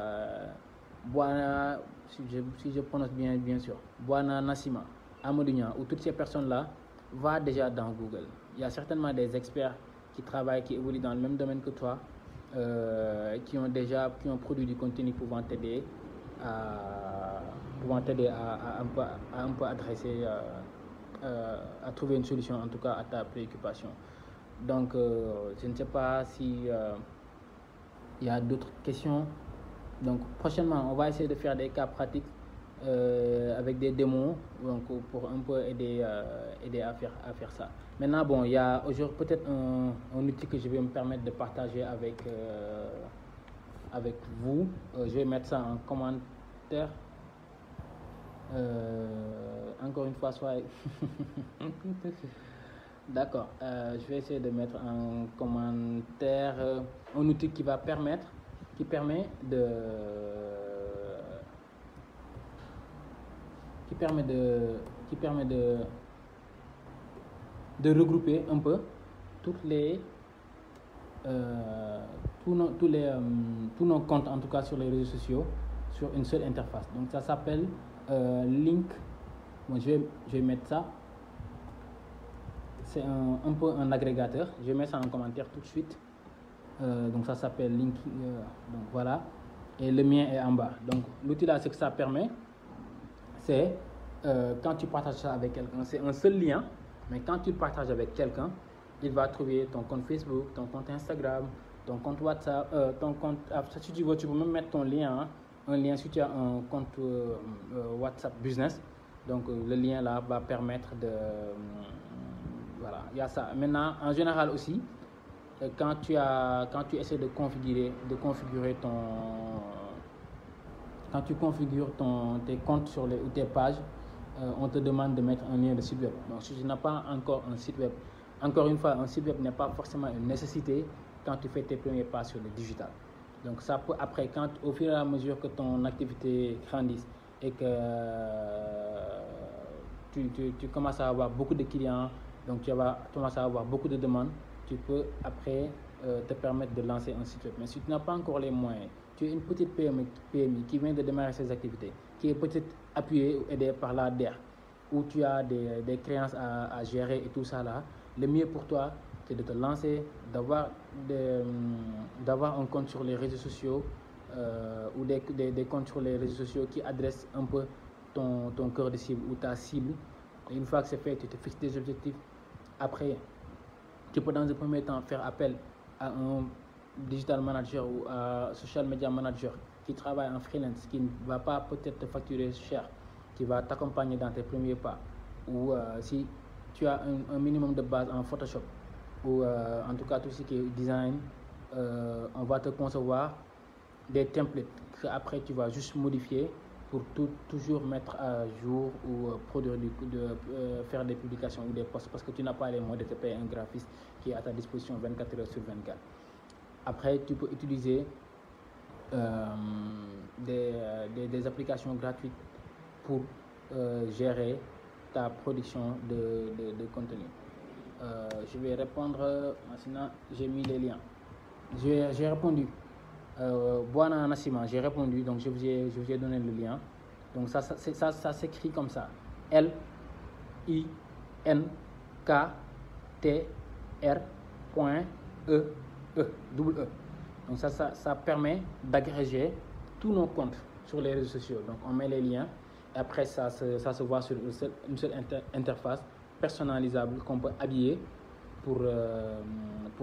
Bouana, si je prononce bien sûr, Bouana Nassima, Amadou Niang, ou toutes ces personnes-là, va déjà dans Google. Il y a certainement des experts qui travaillent, qui évoluent dans le même domaine que toi, qui ont produit du contenu pouvant t'aider à un peu adresser, à trouver une solution, en tout cas à ta préoccupation. Donc, je ne sais pas si il y a d'autres questions. Donc, prochainement, on va essayer de faire des cas pratiques avec des démos, donc, pour un peu aider à faire ça. Maintenant, bon, il y a aujourd'hui peut-être un outil que je vais me permettre de partager avec vous. Je vais mettre ça en commentaire. Encore une fois, soit... D'accord, je vais essayer de mettre en commentaire un outil qui permet de qui permet de regrouper un peu toutes les tous nos comptes, en tout cas sur les réseaux sociaux, sur une seule interface. Donc ça s'appelle Link. Bon, je vais mettre ça. C'est un peu un agrégateur. Je vais mettre ça en commentaire tout de suite. Donc ça s'appelle Link. Donc voilà. Et le mien est en bas. Donc l'outil là, ce que ça permet, c'est quand tu partages ça avec quelqu'un, c'est un seul lien, mais quand tu le partages avec quelqu'un, il va trouver ton compte Facebook, ton compte Instagram, ton compte WhatsApp, ton compte. Si tu veux, tu peux même mettre ton lien, hein, un lien si tu as un compte WhatsApp Business. Donc le lien là va permettre de voilà, il y a ça. Maintenant, en général aussi, quand tu essaies de configurer quand tu configures tes comptes sur tes pages, on te demande de mettre un lien de site web. Donc si tu n'as pas encore un site web, encore une fois, un site web n'est pas forcément une nécessité quand tu fais tes premiers pas sur le digital. Donc ça peut, après, au fur et à mesure que ton activité grandisse et que tu commences à avoir beaucoup de clients, donc tu vas commencer à avoir beaucoup de demandes, tu peux après te permettre de lancer un site web. Mais si tu n'as pas encore les moyens, tu es une petite PMI qui vient de démarrer ses activités, qui est peut-être appuyée ou aidée par la DER, où tu as des créances à gérer et tout ça là, le mieux pour toi, c'est de te lancer, d'avoir un compte sur les réseaux sociaux ou des comptes sur les réseaux sociaux qui adressent un peu ton cœur de cible ou ta cible. Et une fois que c'est fait, tu te fixes des objectifs. Après, tu peux dans un premier temps faire appel à un digital manager ou à un social media manager qui travaille en freelance, qui ne va pas peut-être te facturer cher, qui va t'accompagner dans tes premiers pas. Ou si tu as un minimum de base en Photoshop, ou en tout cas tout ce qui est design, on va te concevoir des templates que après tu vas juste modifier pour toujours mettre à jour ou faire des publications ou des posts, parce que tu n'as pas les moyens de te payer un graphiste qui est à ta disposition 24 heures sur 24. Après, tu peux utiliser des applications gratuites pour gérer ta production de contenu. Je vais répondre, sinon j'ai mis les liens. J'ai répondu. Boana Nassima, j'ai répondu, donc je vous ai donné le lien. Donc ça s'écrit comme ça: LINKTR.E. Donc ça permet d'agréger tous nos comptes sur les réseaux sociaux. Donc on met les liens et après ça se voit sur une seule interface personnalisable qu'on peut habiller pour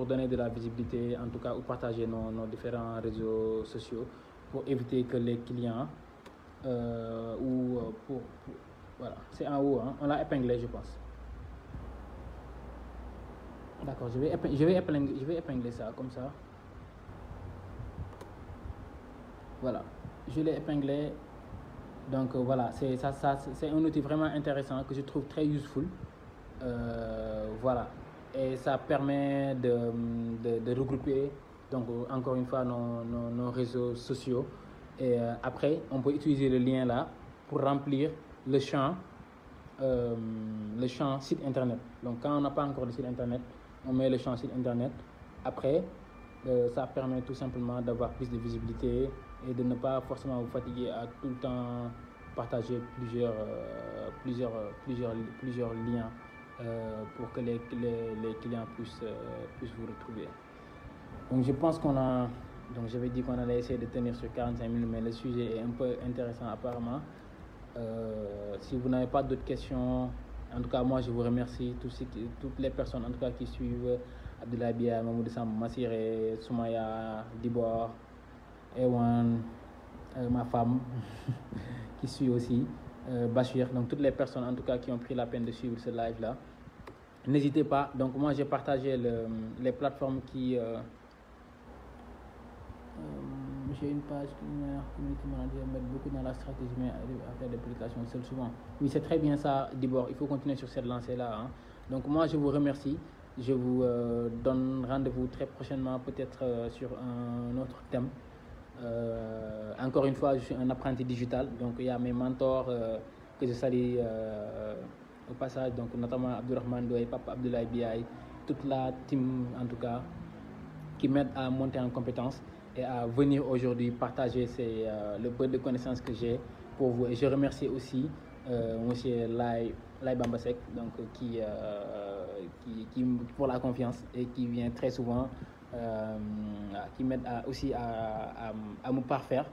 donner de la visibilité, en tout cas, ou partager nos différents réseaux sociaux pour éviter que les clients voilà, c'est en haut, hein, on l'a épinglé, je pense. D'accord, je vais épingler ça comme ça. Voilà, je l'ai épinglé. Donc voilà, c'est un outil vraiment intéressant que je trouve très useful. Voilà, et ça permet de regrouper, donc encore une fois, nos réseaux sociaux. Et après, on peut utiliser le lien là pour remplir le champ site internet. Donc quand on n'a pas encore de site internet, on met le champ site internet. Après, ça permet tout simplement d'avoir plus de visibilité et de ne pas forcément vous fatiguer à tout le temps partager plusieurs liens pour que les clients puissent vous retrouver. Donc je pense donc j'avais dit qu'on allait essayer de tenir sur 45 minutes, mais le sujet est un peu intéressant apparemment. Si vous n'avez pas d'autres questions, en tout cas moi je vous remercie, toutes les personnes en tout cas qui suivent Abdoulaye Bia, Mamoudou Sam, Massiré, Soumaya, Dibor, Ewan, ma femme qui suit aussi, Bachir, donc toutes les personnes en tout cas qui ont pris la peine de suivre ce live là. N'hésitez pas, donc moi j'ai partagé les plateformes j'ai une page community manager, mettre beaucoup dans la stratégie, mais à faire des publications seules souvent. Oui, c'est très bien ça, Dibor. Il faut continuer sur cette lancée-là. Hein. Donc moi, je vous remercie. Je vous donne rendez-vous très prochainement, peut-être sur un autre thème. Encore une fois, je suis un apprenti digital. Donc il y a mes mentors que je salue au passage, donc notamment Abdourahmane Doye, Papa Abdoulaye Biaye, toute la team en tout cas, qui m'aide à monter en compétences et à venir aujourd'hui partager le peu de connaissances que j'ai pour vous. Et je remercie aussi monsieur Lai Bambasek, donc, qui pour la confiance et qui vient très souvent, qui m'aide aussi à me parfaire.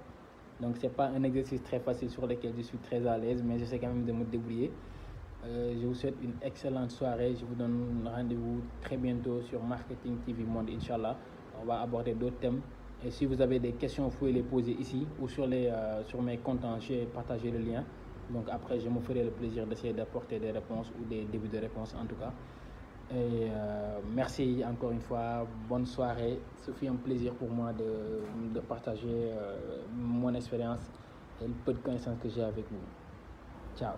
Donc c'est pas un exercice très facile sur lequel je suis très à l'aise, mais je sais quand même de me débrouiller. Je vous souhaite une excellente soirée. Je vous donne rendez-vous très bientôt sur Marketing TV Monde, Inch'Allah. On va aborder d'autres thèmes. Et si vous avez des questions, vous pouvez les poser ici ou sur mes comptes. J'ai partagé le lien. Donc après, je me ferai le plaisir d'essayer d'apporter des réponses ou des débuts de réponses en tout cas. Et merci encore une fois. Bonne soirée. Ce fut un plaisir pour moi de partager mon expérience et le peu de connaissances que j'ai avec vous. Ciao.